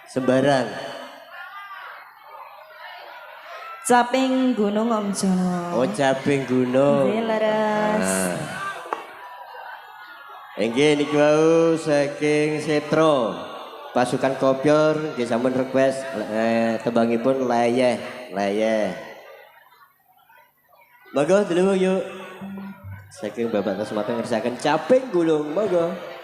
Sembarang. Caping Gunung Om Jono. Oh, caping gunung. Nggih, leres. Inggih niki wau saking Setro. Pasukan Kopior nggih sampun request tembangipun Layeh, Layeh. Monggo dulu yuk. Saking Bapak Tasmata ngersaken caping gunung, monggo.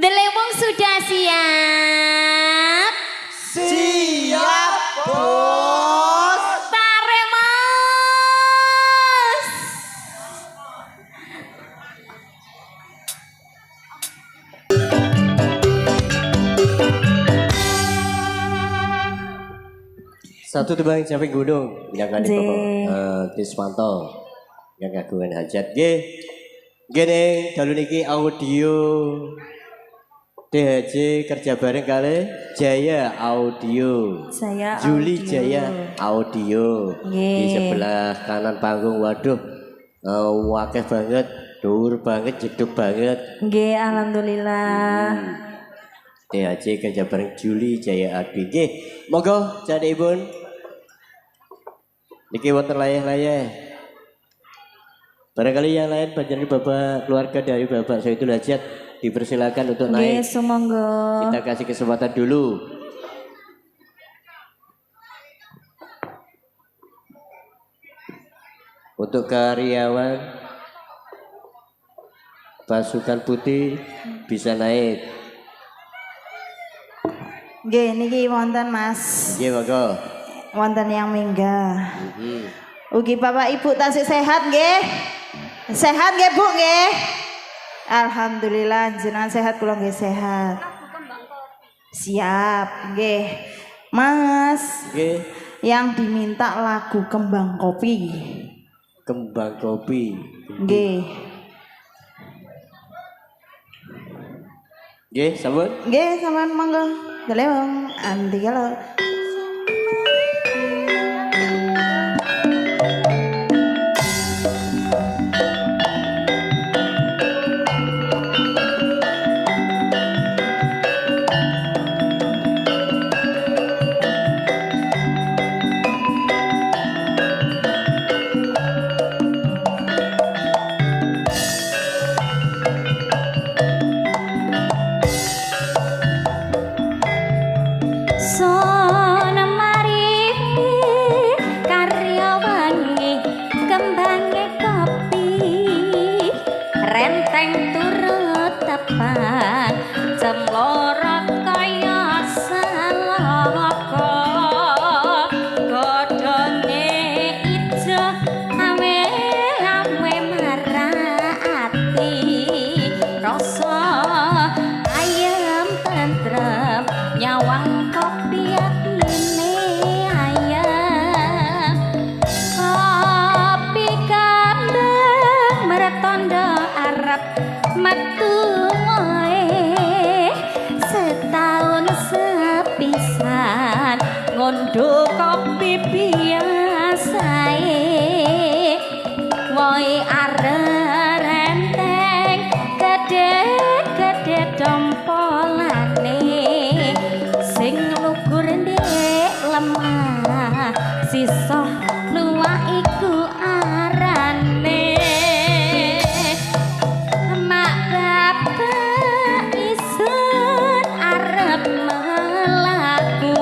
Delewong sudah siap? Siap, Bos. Tarik, Mas. Satu tembang caping gunung, nyangkani Bapak Tiswanto. Yang kagungan hajat nggih. Nggih dalu niki audio DHC kerja bareng kali Jaya Audio. Saya Juli audio. Jaya Audio. Di sebelah kanan panggung, waduh, wakeh banget, dhuwur banget, jeduk banget. Nggih, alhamdulillah. DHC kerja bareng Juli Jaya Audio. Nggih, monggo Cadipun. Niki wonten layeh-layeh. Barangkali yang lain panjenengan Bapak keluarga dari Bapak Saidul Hajat dipersilakan untuk naik. Nggih, sumangga. Kita kasih kesempatan dulu. Untuk karyawan pasukan putih bisa naik. Nggih, niki wonten Mas. Nggih, monggo. Wonten yang minggah. Ugi Bapak Ibu tasih sehat nggih? Sehat nggih Bu nggih? Alhamdulillah jenengan sehat, kula nggih sehat. Siap nggih. Mas. Nggih. Yang diminta lagu Kembang Kopi. Kembang Kopi. Nggih. Nggih, sampun? Nggih, sampean monggo. Delewong anti kalau ngondo kopi biasae woi arep renteng gede-gede dompolane sing lugur ndek lemah sisa luwak iku arane mak bapak isun arep melaku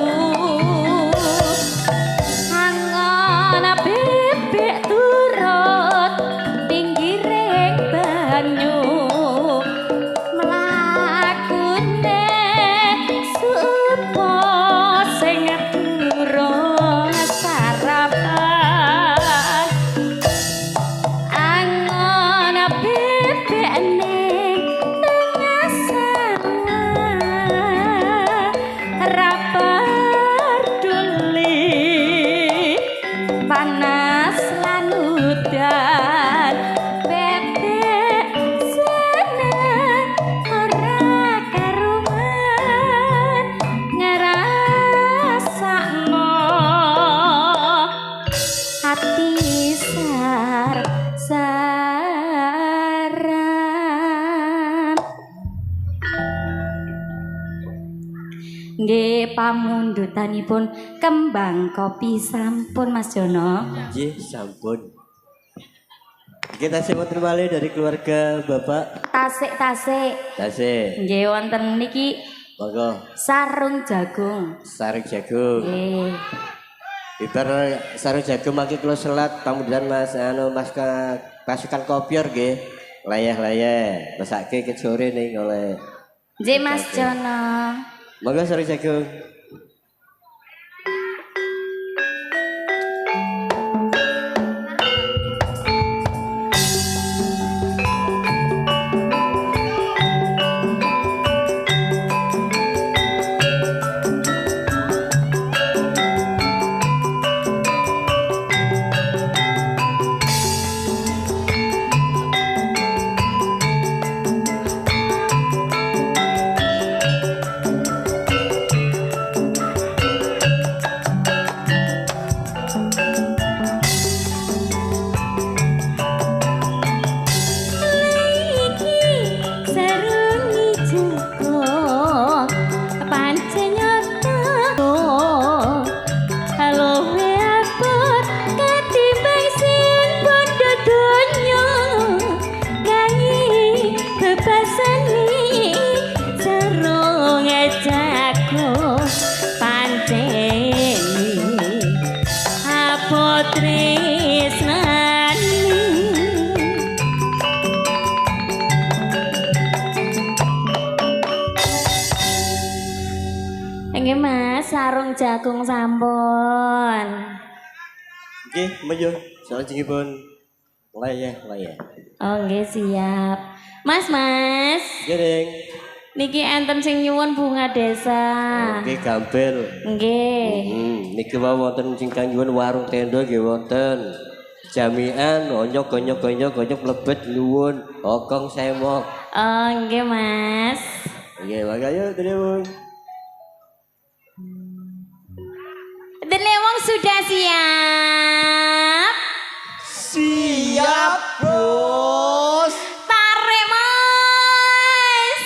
Nggih pamundutanipun kembang kopi sampun Mas Jono. Nggih, sampun. Kita wonten malih dari keluarga Bapak Tasik. Tasik. Nggih wonten niki Monggo sarung jagung. sarung jagung. Nggih. Ibar sarung jagung mangke kula selat pamundutan Mas Mas pasukan kopior nggih. Layah-layah mesake ke sore ning oleh. Nggih Mas Jono. Monggo sarung jagung. Nggih Mas, sarung jagung sampun. Nggih, meyo salajengipun layah-layah. Oh nggih siap. Mas. Nggih, Niki enten sing nyuwun bunga desa. nggih gampil. Nggih. Niki wonten sing nyuwun warung tenda nggih wonten. Jamian onyok mlebet nyuwun okong semok. Oh nggih Mas. Nggih, makanya terus. Dene wong sudah siap. Siap, Bos. Tarik Mas.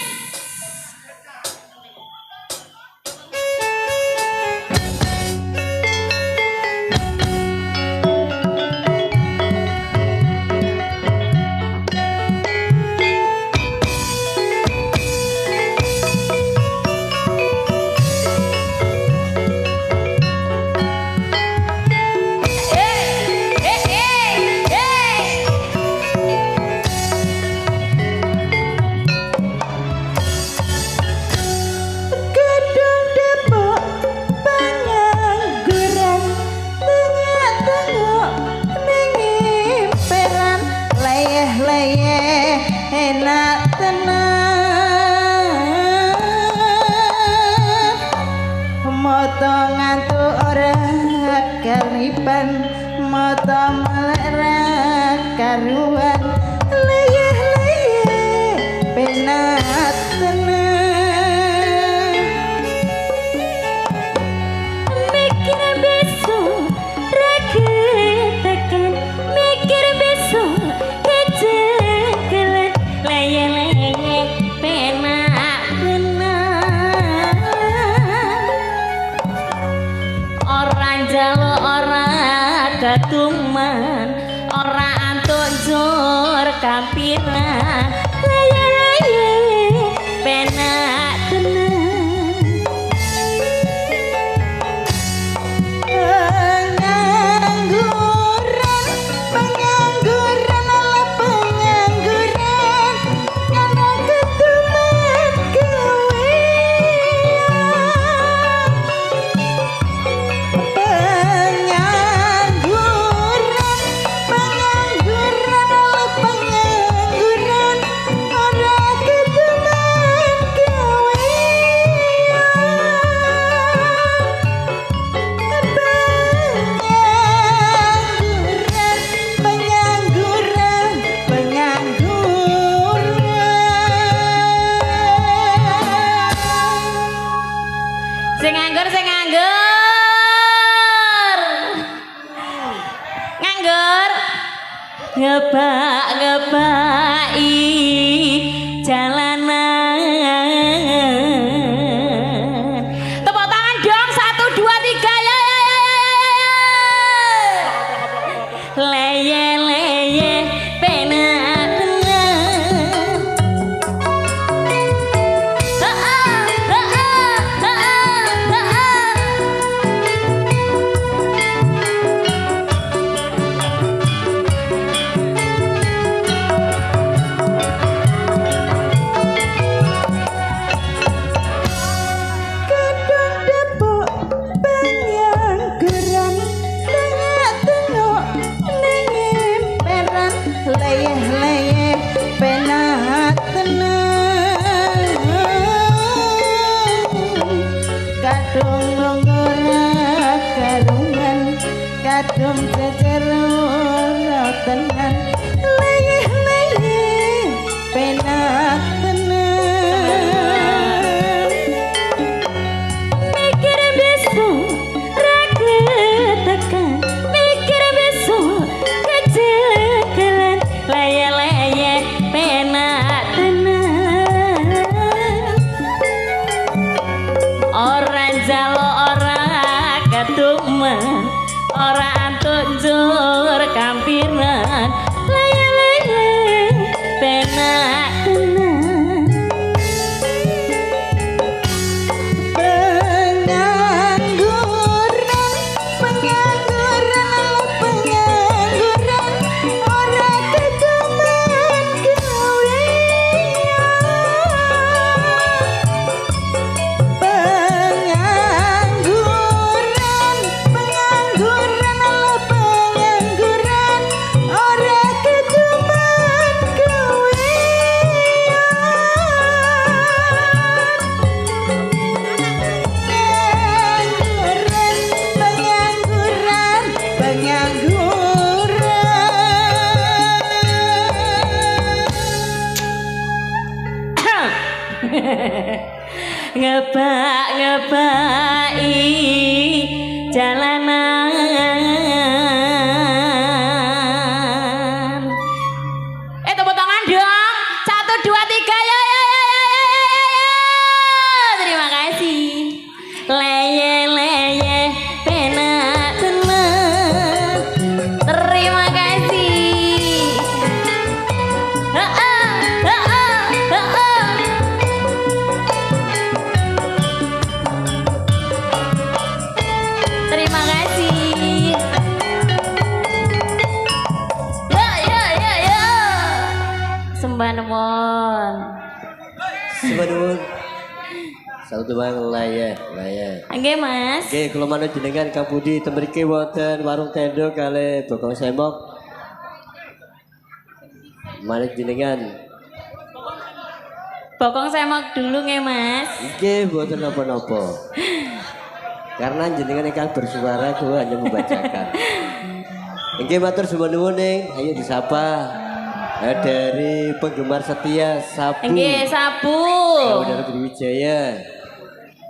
Mata melek karuan leyeh penat tenang Mikir besok raga tekan, mikir besok kecekelan, leyeh penak tenang. Orang jalo orang ketuman, ora antuk jur kampiran, leyeh penak tenang. pengangguran ala pengangguran ana ketuman pengangguran ala pengangguran ana ketuman Sing nganggur. Nganggur. Ngebak-ngebaki jalanan. leyeh penak tenang kadung ngora karungan kadung jejer tenan leyeh penak tenang mikir besok raga tekan mikir besok kejekalan leye-leye penak tenang ora jalo ora ketumen ora antuk njur kampiran leye-leye penak tenang pengangguran ora ketemen pengangguran ora ketemen ngebak-ngebaki jalanan tepuk tangan dong 1 2 3 ya terima kasih leye-leye penak tenang terima kasih terima kasih ya sembah nuwun Sebenarnya satu bang layeh. nggih Mas Oke, kalau mana jenengan Kang Budi tembriki wonten warung tendo kali bokong semok. Mana jenengan? bokong semok dulu nggih Mas Oke, buatan apa-apa. Karena jenengan yang bersuara, gue hanya membacakan. Oke, matur semua nuwun ning, ayo disapa. Dari penggemar setia Sabu. nggih sabu Saudara Wijaya.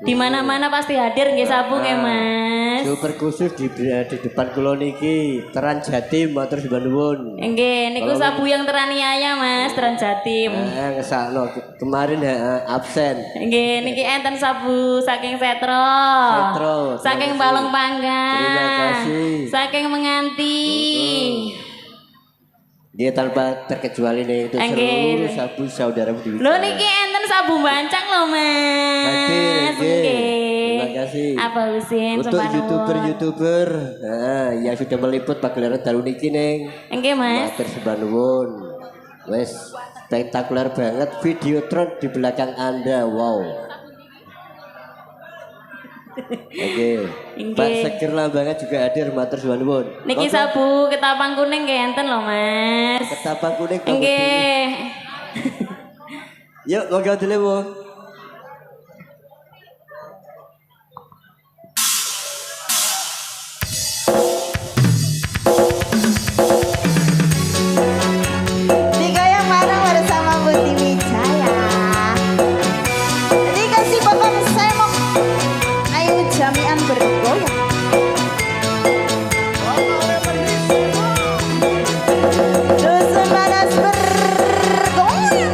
di mana-mana pasti hadir nggih sabu nggih Mas Super khusus di depan kula niki Teran Jatim matur sembah nuwun. nggih niku sabu yang teraniaya Mas Teran Jatim Ngesakno kemarin absen. nggih niki enten sabu saking Setro Setro, saking terima kasih. Balong Panggang Terima kasih. saking Menganti Dia tanpa terkecuali nih itu Nggih. seluruh sabu saudara Budi lho niki enten sabu bancang lho Mas Hadir, nggih. nggih Terima kasih. apa Husin Untuk sembah nuwun. youtuber yang sudah meliput pagelaran dalu niki neng. nggih Mas Matur sembah nuwun. Wes spektakuler banget Videotron di belakang Anda. Wow. Oke. Nggih. Pak Sekir Lambangan juga hadir matur sembah nuwun. niki Monggo, sabu ketapang kuning nggih enten lho Mas ketapang kuning Pak Budi. nggih Yuk, monggo dulu, Bu. digoyang bareng bersama Budi Wijaya dikasih bokong semok ayo jamian bergoyang dusun panas bergoyang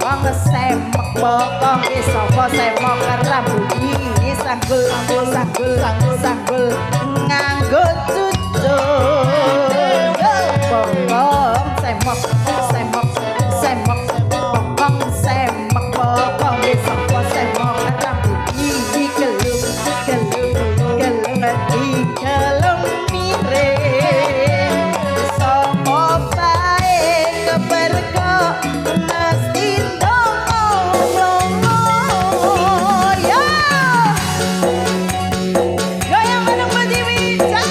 bokong semek bokong sapa semek rambut sanggul sanggul sanggul nganggo cucuk bokong semek semek semek bokong semek bokong sapa semek rambut gelung gelung gelung di gelung miring sapa bae keberko mesti ndongo ya goyang bareng Budi Wijaya.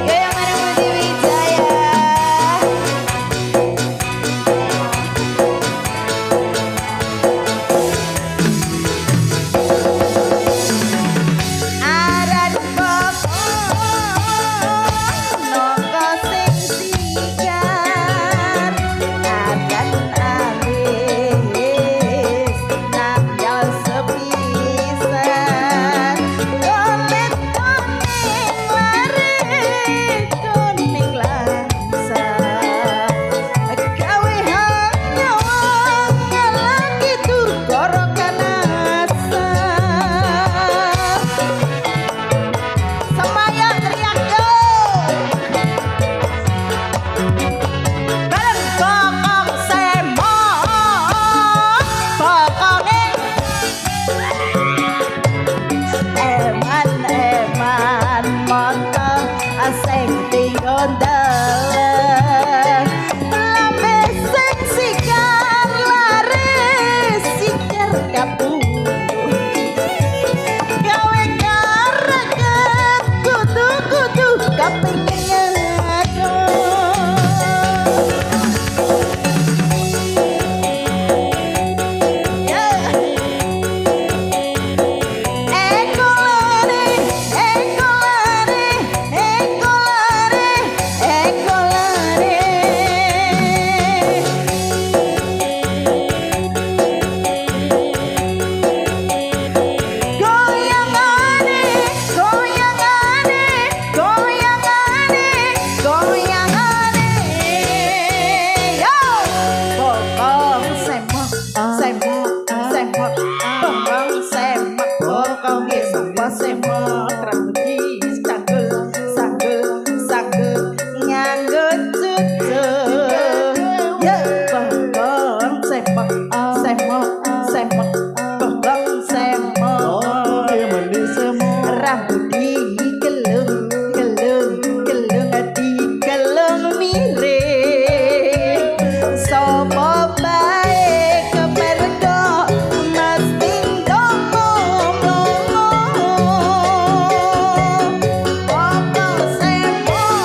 Goyang bareng Budi Wijaya. Aran bokong nongko sing sigar adan alis nambal sepisan kolet kuning langsa gawe hanya wong lagi durgara kanasa semuanya teriak yo bareng bokong semok bokonge eman moto sing digondel lambe sing sigar laris sigar kapuh gawe kareget kudu-kudu kepingin semok rambut sanggul sanggul sanggul nganggo cucuk ya bokong semok semok semok bokong semok rambut digelung gelung gelung digelung miring sapa bae keperdo mesti ndongo bokong semok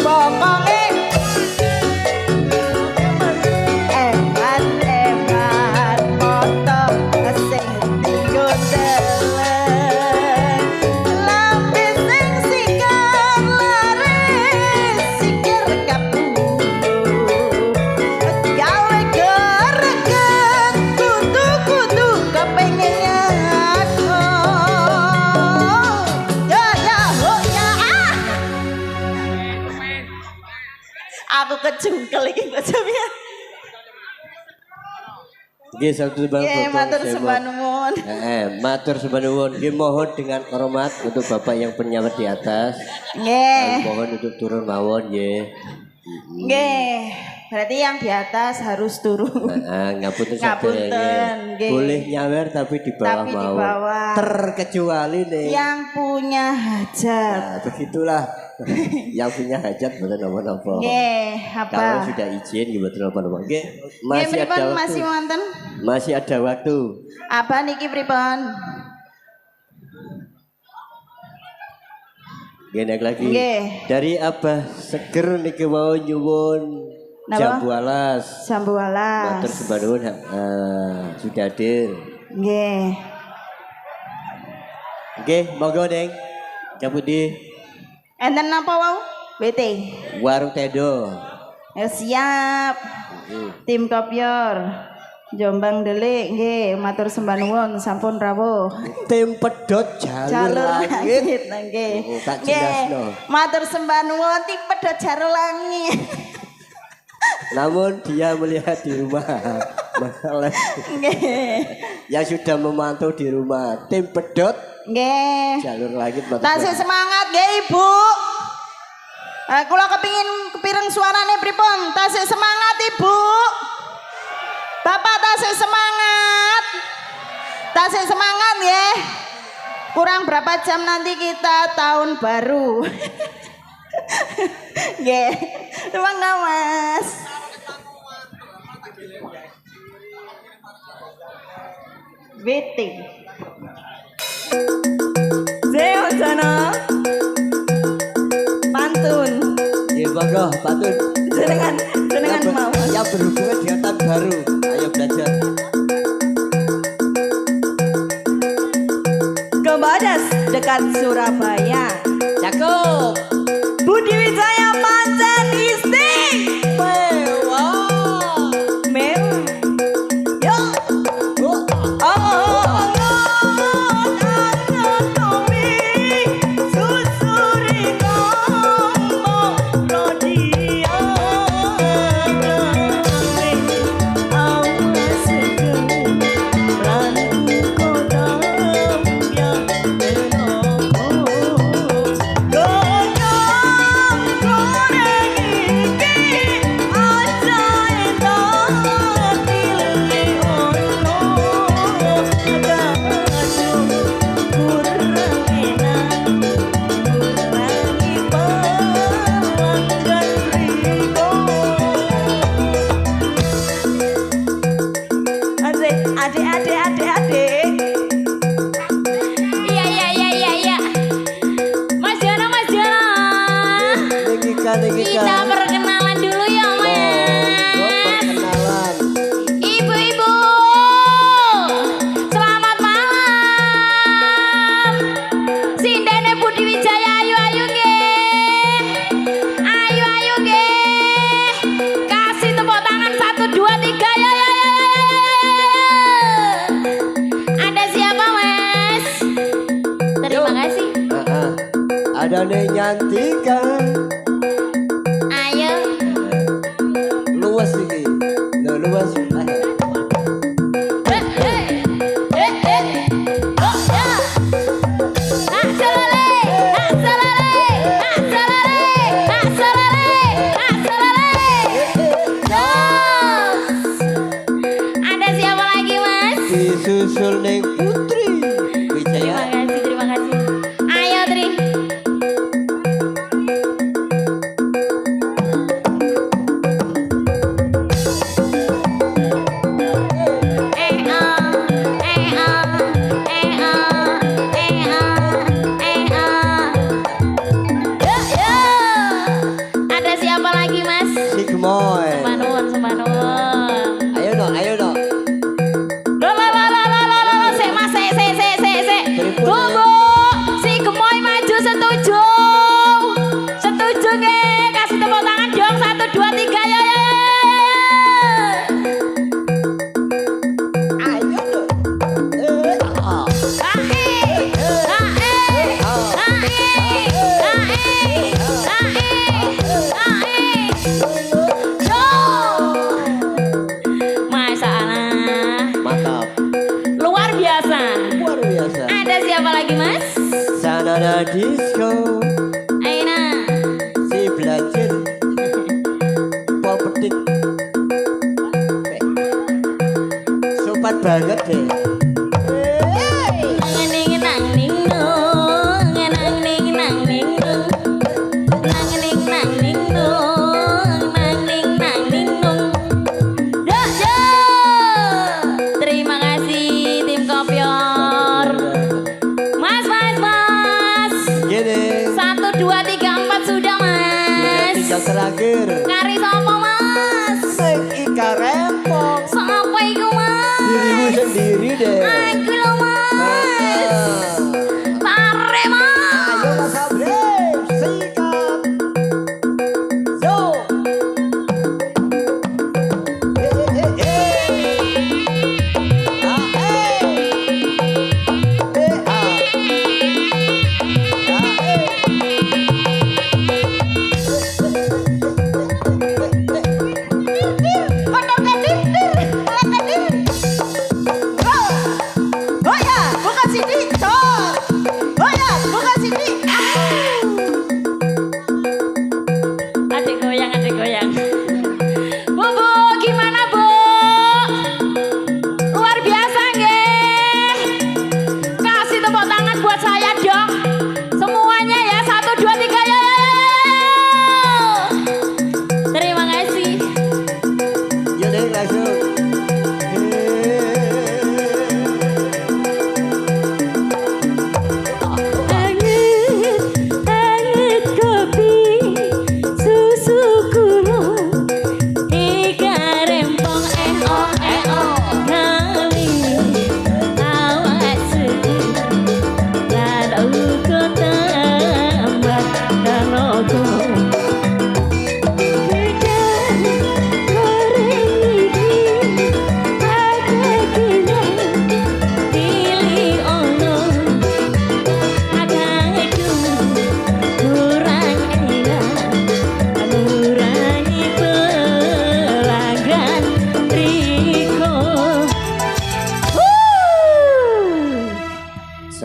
bokonge eman moto sing digondel lambe sing sigar laris sigar kapuh gawe greget kudu-kudu kepengin aku ya ya oh ya aku kecungkel iki bocahnya. Nggih satu bang Nggih, matur sembah nuwun. Matur sembah nuwun. Nggih mohon dengan hormat untuk Bapak yang penyamar di atas. Nggih. Mohon untuk turun mawon nggih. Nggih. Berarti yang di atas harus turun. Ngapunten Ngapunten, sadaya. nggih. Boleh nyawer tapi di bawah Tapi di mawon. bawah. Terkecuali nih. Yang punya hajat. Nah, begitulah. Yang punya hajat betul nopo-nopo. Nggih, Kalau apa? sudah izin betul nopo-nopo. Nggih, Nggih, masih ada pripun waktu. masih wonten? Masih ada waktu. Apa niki pripun? Nggih naik lagi. Nggih. Dari Abah Seger niki wau nyuwun Napa? jambu alas. Jambu alas. Matur sembah nuwun sudah hadir. Nggih. Nggih, monggo Neng. Jambu di Enten napa wau? BT. Warung Tendo. Ya siap. Tim Kopior Jombang Delik nggih matur sembah nuwun sampun rawuh. Tim pedot jalur langit. Nggih. Oh, tak jelasno. Matur sembah nuwun tim pedot jalur langit. Namun dia melihat di rumah malah yang sudah memantau di rumah tim pedot nggih. jalur langit. Tasih semangat nggih Ibu. Kula kepingin kepireng suarane pripun? Tasih semangat Ibu. Bapak tasih semangat. Tasih semangat ya. Kurang berapa jam nanti kita tahun baru. Nggih. Ruang Mas. Waiting. Zeo sana. Pantun. Ya bangga pantun. Jenengan mau. Yang berhubungan dengan tahun baru. Ayo belajar. Kebadas dekat Surabaya. Cakep. Budi Wijaya pancen isti. Mewah. Mewah. Yo. Kita perkenalan dulu ya Mas. Perkenalan. Ibu-ibu, selamat malam. Sindene Budi Wijaya, ayu nggih. Ayu nggih. Kasih tepuk tangan 1 2 3 ya. Ada siapa Mas? Terima kasih. Ada nih nyantikan. Luas ini. Luas. Ada siapa lagi Mas? Disusul ning Putri Wijaya. Terima kasih. Ayo Tri. Ada siapa lagi Mas? Si Gemoy. Semanuan. Ayo dong. Sik Mas, sik. Tunggu. Si Gemoy maju setuju. Setuju nggih? Kasih tepuk tangan dong 1 2 3 ya. Ayo dong. Masalah. Mantap. Luar biasa. Luar biasa. Ada siapa lagi Mas? Sanana Disco. Aina. Si belajar. Pol petik. Sopan banget deh. Terima kasih tim Kopior. Mas. Gini. 1 2 3 4 sudah Mas. Tinggal terakhir. Kari sopo Mas? Ika rempong. Sopo iku Mas? Dirimu sendiri deh.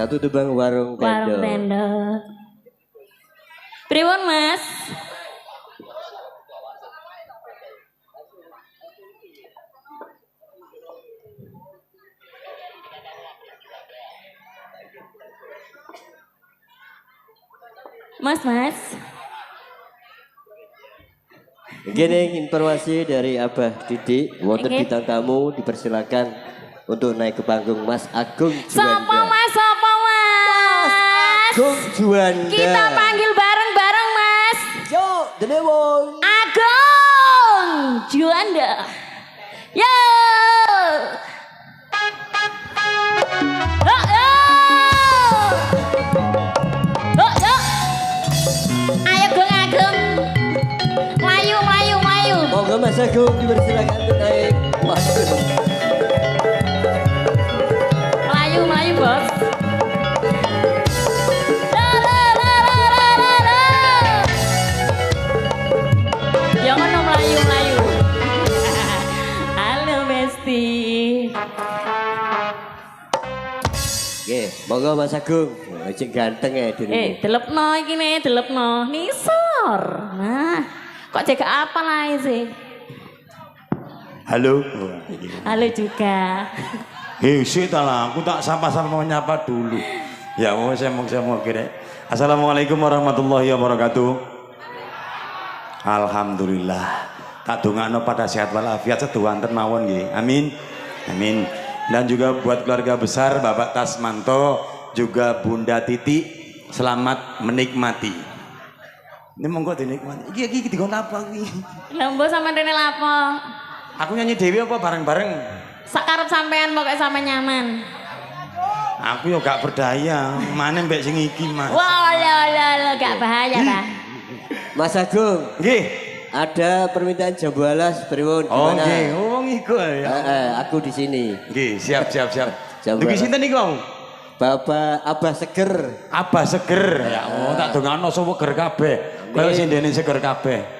Satu tubang warung tenda. Warung tenda. Pripun Mas? Mas. Gini informasi dari Abah Didik, wonten Oke. bintang tamu dipersilakan untuk naik ke panggung Mas Agung Sopo Juanda. Mas? Sopo Mas? Agung Juanda. Kita panggil bareng-bareng Mas. Yo, Denewong. Agung Juanda. Yo. Oh, yo. Oh, yo. Ayo Gung Agung. Melayu. Monggo Mas Agung dipersilakan untuk naik panggung. Melayu bos. La. Ya ngono melayu. Halo Besti. Oke, monggo Mas Agung. Cek ganteng ya dirimu. Delepno iki nih, delepno. Nisor. Nah, kok cek apa lah sih? Halo. Halo juga. Sik ta lah, aku tak sapa-sapa menyapa dulu. Ya mau saya mau kira. Assalamualaikum warahmatullahi wabarakatuh. Alhamdulillah. Tak dongakno pada sehat walafiat seduhanten mawon nggih. Amin. Amin. Dan juga buat keluarga besar Bapak Tasmanto, juga Bunda Titi, selamat menikmati. Ini monggo dinikmati. Iki dikon apa kuwi? Lambo sama Rene lapo. Aku nyanyi dewi apa bareng-bareng? Sakarep sampean pokoknya sampe nyaman. Aku yo gak berdaya, mana mbak sing iki Mas. Wah, lo gak bahaya Pak. Mas Agung, Nggih. ada permintaan jambu alas pripun Oh gimana? nggih, wong iku ya. Aku di sini. Nggih, siap. Jambu Dugi alas. sinten niku? Bapak Abah Seger. Abah seger. Ya Allah, tak dongakno seger kabeh. Kaya sindene seger kabeh.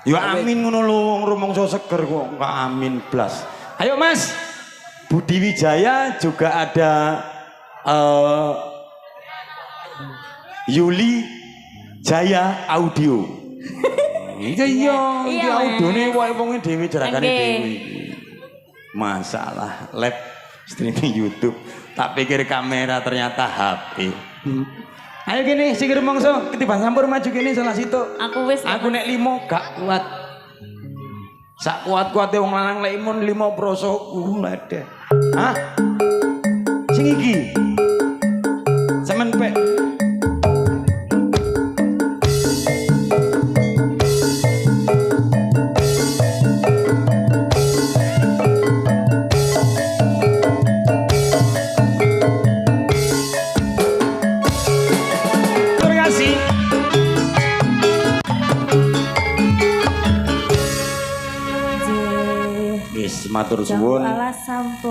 Ya amin ngono lho, wong rumangsa seger kok gak amin blas. Ayo Mas. Budi Wijaya juga ada Yuli Jaya Audio. Iya, iki Mas. audione wae wong dhewe jarakane Oke. dhewe. Masalah live streaming YouTube. Tak pikir kamera ternyata HP. Ayo gini, sing rumangsa ketiban sampur maju gini salah situ. Aku wis. Aku nek 5 gak kuat. Sak kuat-kuate wong lanang lek imun 5 proso lede. Hah? Sing iki. Semen pek. Terima kasih. Wis matur suwun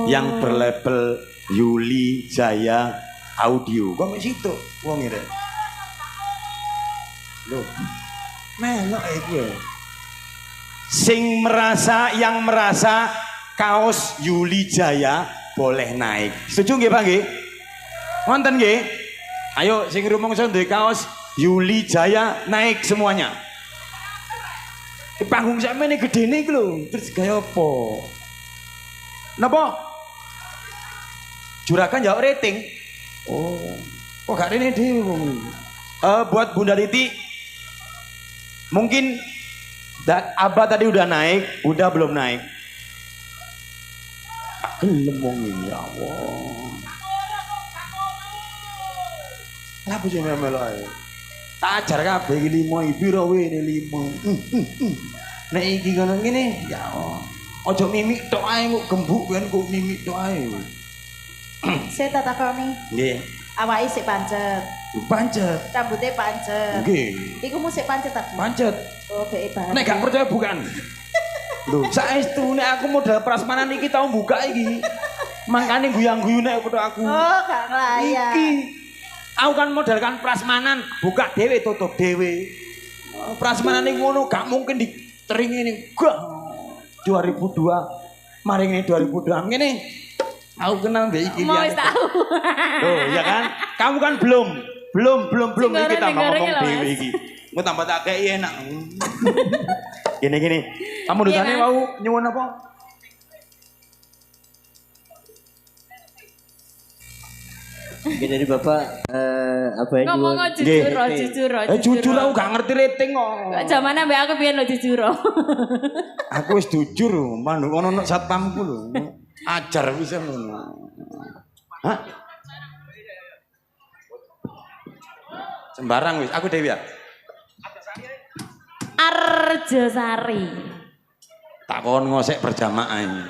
yang berlabel Yuli Jaya Audio. Kok mek situ wong ngene. Loh. Melok iku ya. Yang merasa kaos Yuli Jaya boleh naik. Setuju nggih, Pak nggih? Wonten nggih? Ayo sing rumangsa duwe kaos Yuli Jaya naik semuanya. Di panggung sampeyan gedene iku lho, terus gaya apa? Napa? Juragan jawab rating. Oh, kok gak rene dhewe wong. Buat Bunda Titi mungkin Abah tadi udah naik, Bunda belum naik. Gelem wong iki ya Allah. Lah bojo memelo ae. Tak ajar kabeh iki 5 iki piro wene 5. Nek iki ngono ngene ya Allah. Aja mimik tok ae kok gembuk kan kok mimik tok ae. Saya tak takoni. Nggih. Awake sik pancet, Pancet. rambutnya pancet. Nggih. Iku musik pancet tak? Pancet. Oh, beke banget. Nek gak percaya bukan. Lho, saestu nek aku modal prasmanan iki tau buka iki. Mangkane guyang-guyu nek foto aku. Oh, gak ngelayak. Iki. Aku kan modalkan prasmanan, buka dhewe tutup dhewe. Prasmanan iki ngono gak mungkin diteringi ini. Gak. 2002 mari ngene 2002 ngene. Aku kenal Mbak iki. Mau wis tahu. Oh, iya kan? Kamu kan belum iki tambah Goreng-goreng ngomong lho, dhewe Mas. iki. Mau tambah tak kei enak. Gini. Kamu dosane Iya, Mas. mau nyuwun apa? Mungkin dari Bapak apa yang Ngomong nyuwun? jujur, Nggih. jujur. Jujur aku gak ngerti rating kok. Zaman ambek aku biyen lo jujur. Aku wis jujur lho, manuk ono satpamku lho. Ajar bisa ngono. Hah? Sembarang wis, aku Dewi ya. Arjosari. Tak kon ngosek berjamaah ini.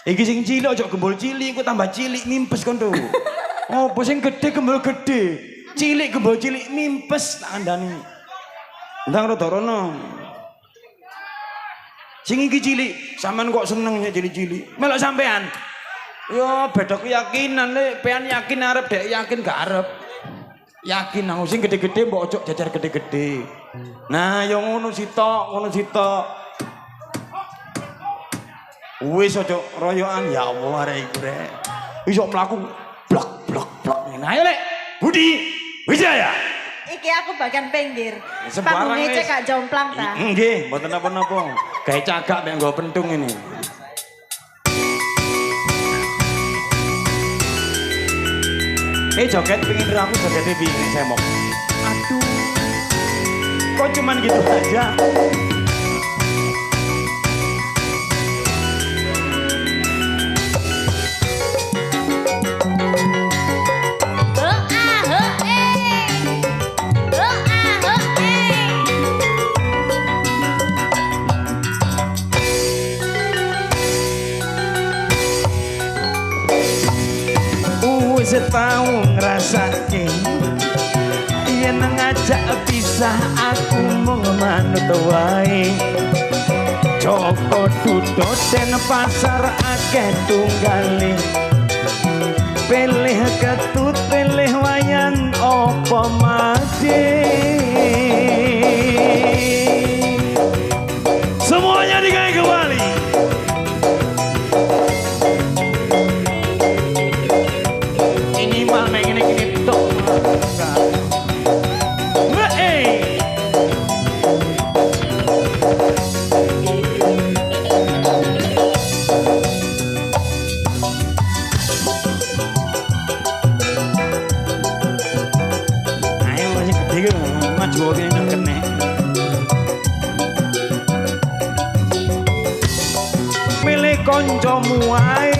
Iki sing cilik ojo gembul cilik, aku tambah cilik mimpes kon tuh. Oh, sing gede gembul gede. Cilik gembul cilik mimpes tak andani. Ndang rada rono. Sing iki cilik, sampean kok seneng ya cilik-cilik. Melok sampean. Yo beda keyakinan le, pean yakin arep dek yakin gak arep. Yakin aku sing gede-gede mbok ojo jajar gede-gede. Nah, yo ngono sitok, Wis ojo royokan ya Allah arek iku rek. Iso mlaku blok. Nah, ayo lek Budi Wijaya. Iki aku bagian pinggir. Sembarang Panggungnya wis. cek gak jomplang ta. Nggih, mboten napa-napa. Gawe cagak mek nggo pentung ini. Joget pengen aku jogetnya bingung semok. Aduh. Kok cuman gitu aja? Setahun ngrasake yen ngajak pisah aku mung manut wae. Joko duduk den pasar akeh tunggale. Pilih ketut pilih wayan apa mati. Semuanya digawe kembali. Milih koncomu wae.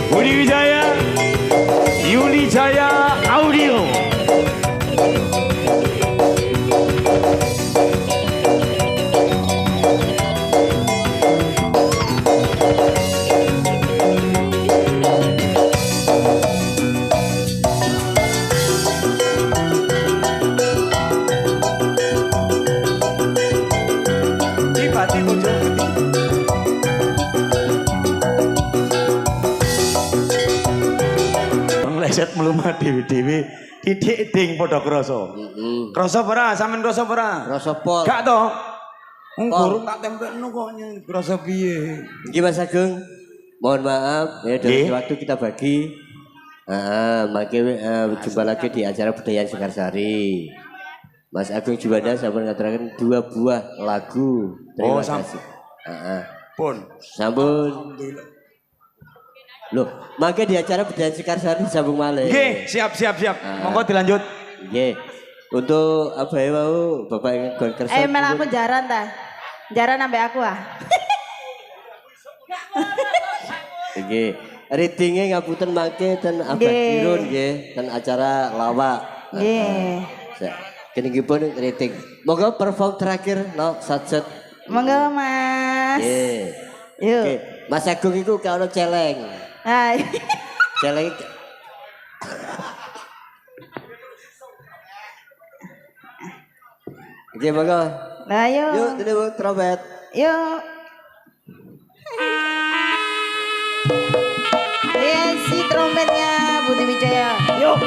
Budi Wijaya, Yuli Jaya Audio. Leset melumah dewi-dewi titik ding padha krasa. Krasa ora sampean krasa ora? Rasa pol. Gak to. Gurung tak tempelno kok krasa piye. Nggih Mas Agung. Mohon maaf ya dari waktu kita bagi. Jumpa lagi di acara Budaya Sekarsari. Mas Agung Juwanda sampun ngaturaken 2 buah lagu. Terima kasih. Pun. Sampun. Loh, maka di acara Budaya Sekarsari sambung malih. Nggih, siap. Monggo dilanjut. Nggih. Untuk apa ya mau Bapak ingin konker. Mel aku jaran ta. Jaran ambek aku ah. Nggih. Ratingnya ngapunten mangke ten abad irun nggih, ten acara lawak. Nggih. Keningipun rating. Monggo perform terakhir no satset. Monggo Mas. Nggih. Yuk. Oke, Mas Agung iku kalau celeng. Hai. Celeng. Oke, monggo. Lah yuk. Yuk, dulu trompet. Yuk. Si trompetnya Budi Wijaya. Yuk.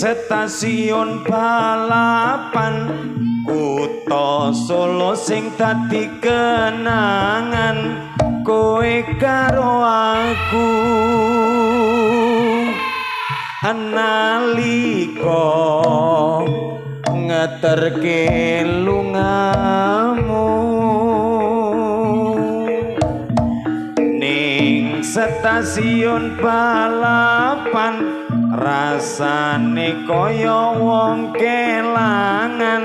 stasiun balapan kutha Solo sing dadi kenangan kowe karo aku analika ngeterke lungamu ning stasiun balapan rasane kaya wong kelangan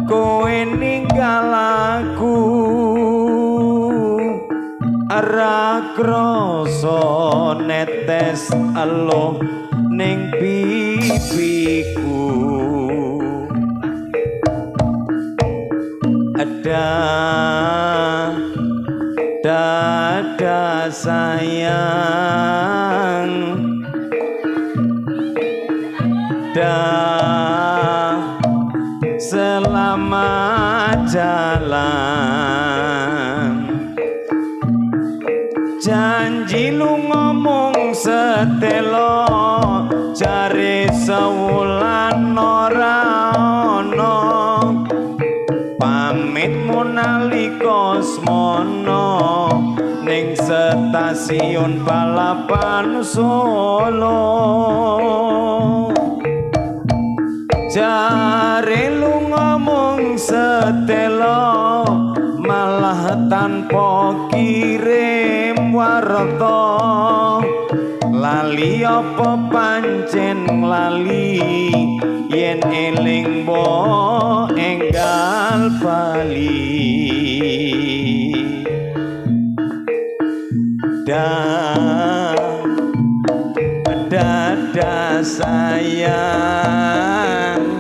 kowe ninggal aku ora krasa netes elo ning pipiku dada sayang selamat jalan janji lu ngomong setelo cari sewulan ora ono pamitmu nalika smono ning stasiun balapan Solo jare lu ngomong setelo malah tanpa kirim warta lali apa pancen lali yen eling bo enggal bali dada sayang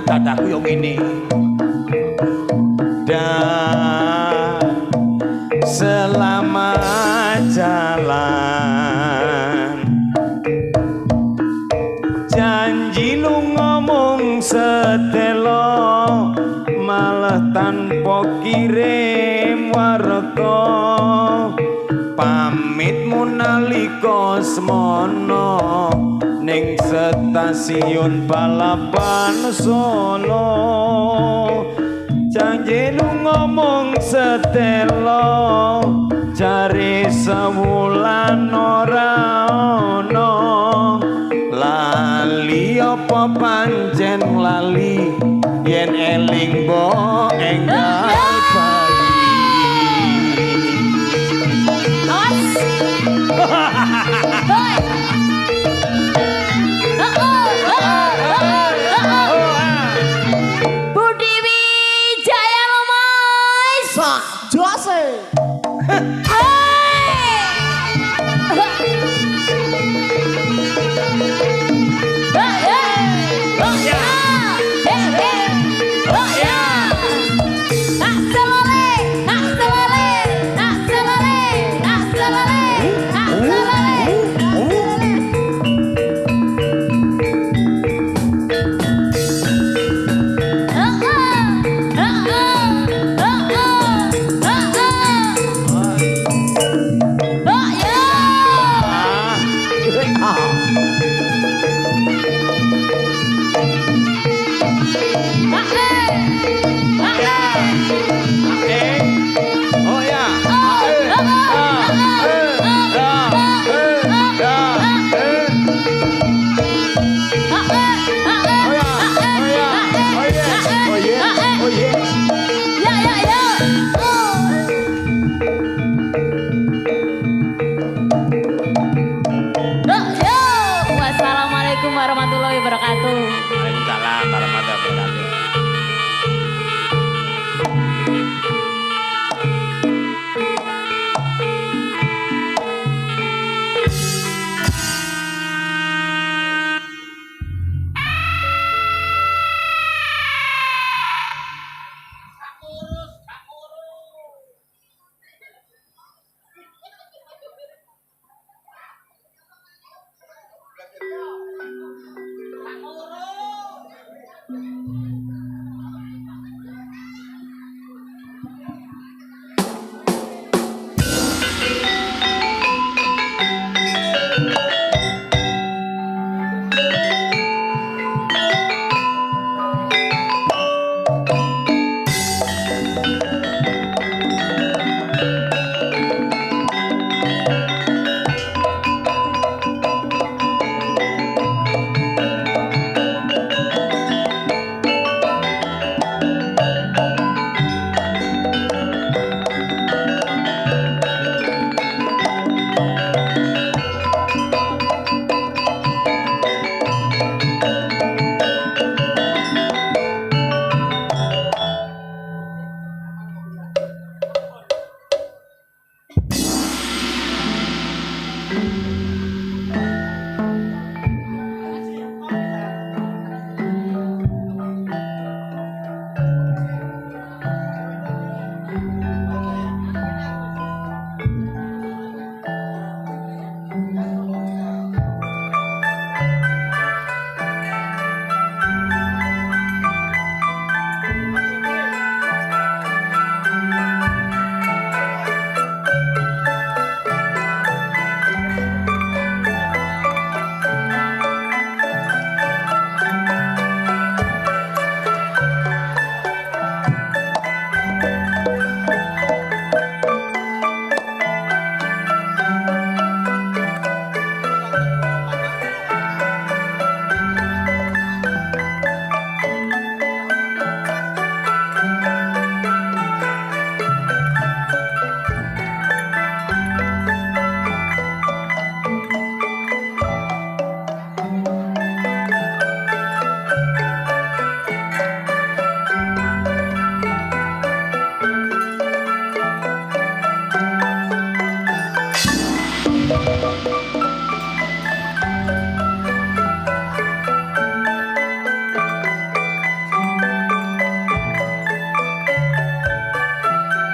dadaku yang ini selamat jalan janji lu ngomong setelo malah tanpa kirim warta pamitmu nalika smono ning stasiun balapan Solo janji lu ngomong setelo cari sewulan ora ono lali apa pancen lali yen eling bo enggal bali Budi Wijaya Lumoy Jose.